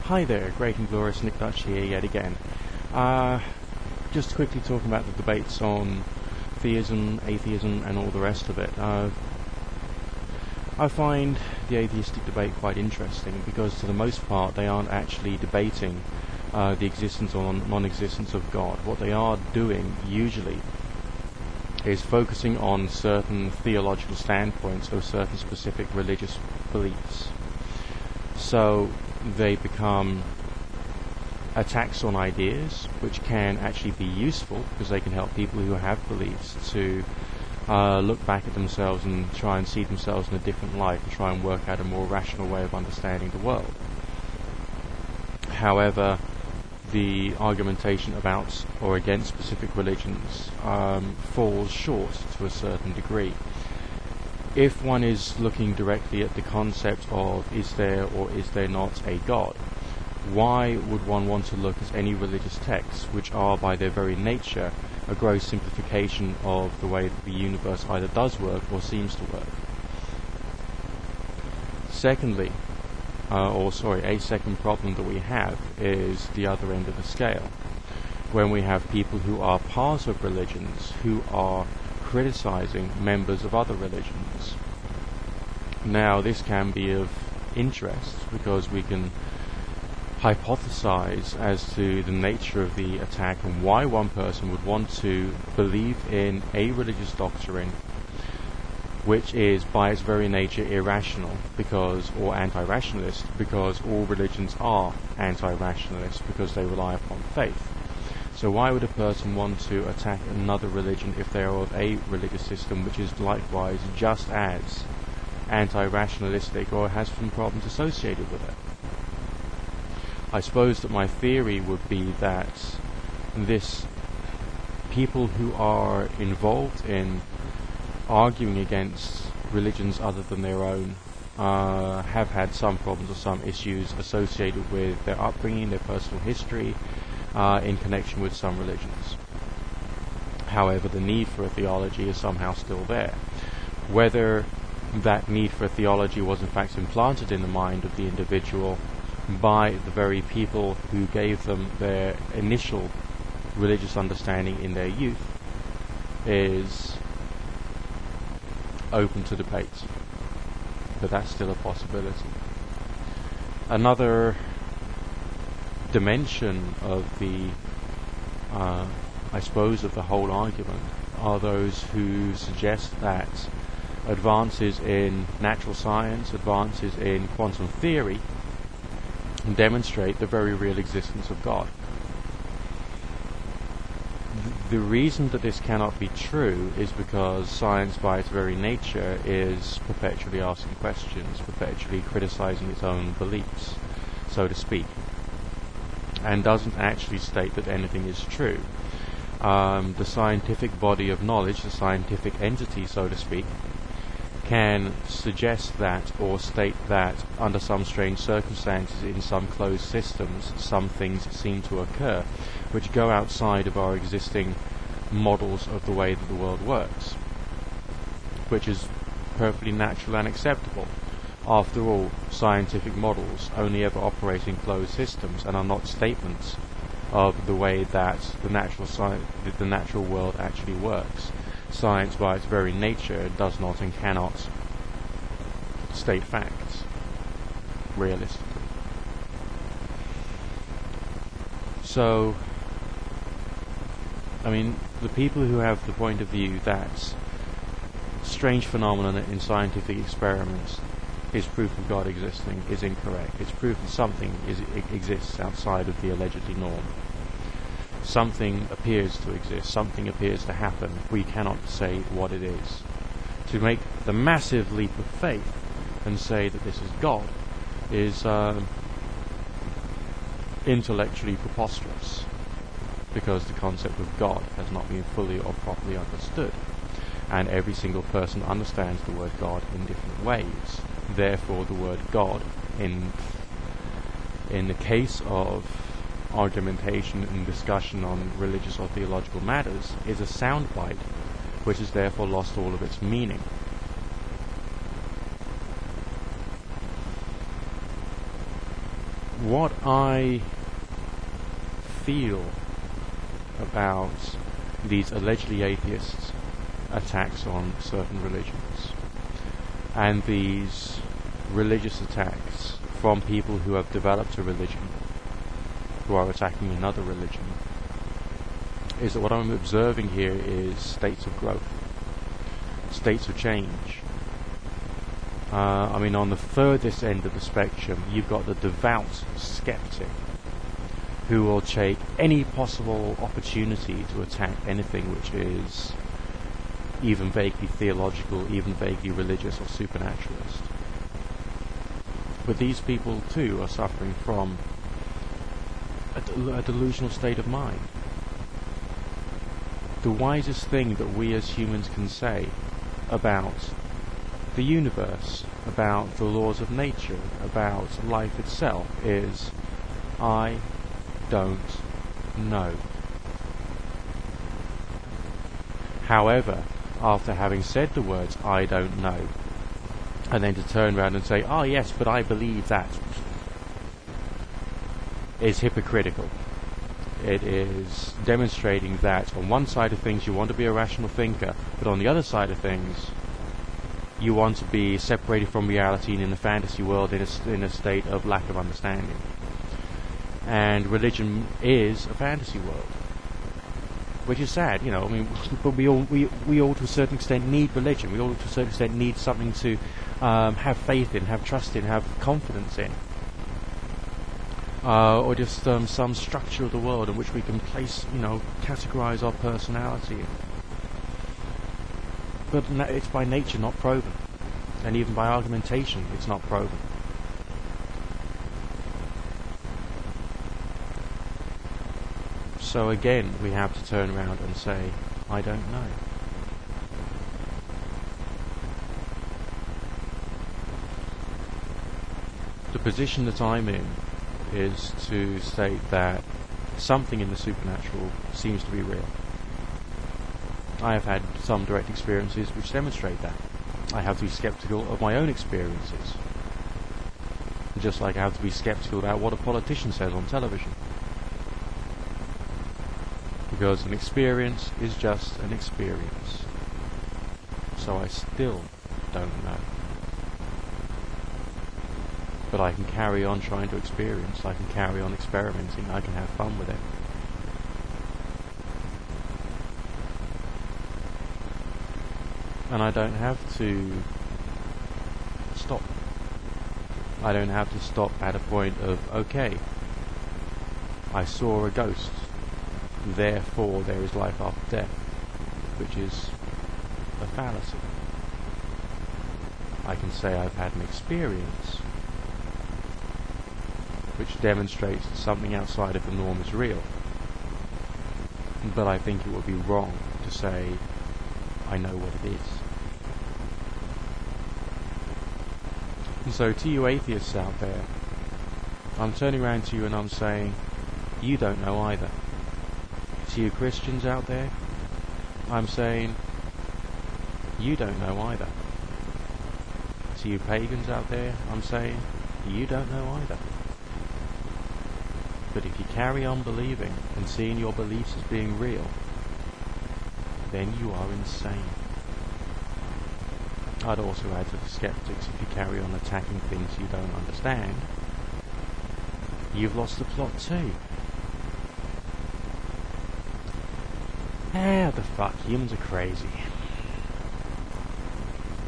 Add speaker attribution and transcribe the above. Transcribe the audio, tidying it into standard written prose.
Speaker 1: Hi there, Great and Glorious Nick Dutch here yet again. Just quickly talking about the debates on theism, atheism and all the rest of it. I find the atheistic debate quite interesting because to the most part they aren't actually debating the existence or non-existence of God. What they are doing usually is focusing on certain theological standpoints or certain specific religious beliefs. So they become attacks on ideas, which can actually be useful because they can help people who have beliefs to look back at themselves and try and see themselves in a different light and try and work out a more rational way of understanding the world. However, the argumentation about or against specific religions falls short to a certain degree. If one is looking directly at the concept of is there or is there not a God, why would one want to look at any religious texts which are by their very nature a gross simplification of the way that the universe either does work or seems to work? Secondly, a second problem that we have is the other end of the scale, when we have people who are part of religions who are criticizing members of other religions. Now, this can be of interest because we can hypothesize as to the nature of the attack and why one person would want to believe in a religious doctrine which is by its very nature irrational or anti-rationalist, because all religions are anti-rationalist because they rely upon faith. So why would a person want to attack another religion if they are of a religious system which is likewise just as anti-rationalistic or has some problems associated with it? I suppose that my theory would be that people who are involved in arguing against religions other than their own have had some problems or some issues associated with their upbringing, their personal history, in connection with some religions. However, the need for a theology is somehow still there. Whether that need for a theology was in fact implanted in the mind of the individual by the very people who gave them their initial religious understanding in their youth is open to debate, but that's still a possibility. Another dimension of the of the whole argument are those who suggest that advances in natural science, advances in quantum theory demonstrate the very real existence of God. The reason that this cannot be true is because science by its very nature is perpetually asking questions, perpetually criticizing its own beliefs, so to speak, and doesn't actually state that anything is true. The scientific body of knowledge, the scientific entity, so to speak, can suggest that or state that under some strange circumstances in some closed systems some things seem to occur which go outside of our existing models of the way that the world works, which is perfectly natural and acceptable. After all, scientific models only ever operate in closed systems and are not statements of the way that the natural world actually works. Science by its very nature does not and cannot state facts realistically. So, the people who have the point of view that strange phenomena in scientific experiments is proof of God existing is incorrect. It's proof that something exists outside of the allegedly norm. Something appears to exist, something appears to happen. We cannot say what it is. To make the massive leap of faith and say that this is God is intellectually preposterous, because the concept of God has not been fully or properly understood, and every single person understands the word God in different ways. Therefore, the word God, in the case of argumentation and discussion on religious or theological matters, is a soundbite which has therefore lost all of its meaning. what I feel about these allegedly atheist attacks on certain religions, and these religious attacks from people who have developed a religion, who are attacking another religion, is that what I'm observing here is states of growth, states of change. I mean, on the furthest end of the spectrum, you've got the devout skeptic who will take any possible opportunity to attack anything which is even vaguely theological, even vaguely religious or supernaturalist. But these people too are suffering from a delusional state of mind. The wisest thing that we as humans can say about the universe, about the laws of nature, about life itself is, I don't know. However, after having said the words, I don't know, and then to turn around and say, oh yes, but I believe that, is hypocritical. It is demonstrating that on one side of things you want to be a rational thinker, but on the other side of things you want to be separated from reality and in a fantasy world in a state of lack of understanding. And religion is a fantasy world, which is sad, you know. I mean, but we all to a certain extent need religion. We all to a certain extent need something to have faith in, have trust in, have confidence in, or just some structure of the world in which we can place, categorize our personality in. But it's by nature not proven, and even by argumentation, it's not proven. So again, we have to turn around and say, I don't know. The position that I'm in is to state that something in the supernatural seems to be real. I have had some direct experiences which demonstrate that. I have to be skeptical of my own experiences, just like I have to be skeptical about what a politician says on television. Because an experience is just an experience. So I still don't know. But I can carry on trying to experience, I can carry on experimenting, I can have fun with it. And I don't have to stop. I don't have to stop at a point of, okay, I saw a ghost, therefore there is life after death, which is a fallacy. I can say I've had an experience which demonstrates that something outside of the norm is real. But I think it would be wrong to say I know what it is. And so to you atheists out there, I'm turning around to you and I'm saying, you don't know either. To you Christians out there, I'm saying, you don't know either. To you pagans out there, I'm saying, you don't know either. But if you carry on believing and seeing your beliefs as being real, then you are insane. I'd also add to the skeptics, if you carry on attacking things you don't understand, you've lost the plot too. The fuck, humans are crazy.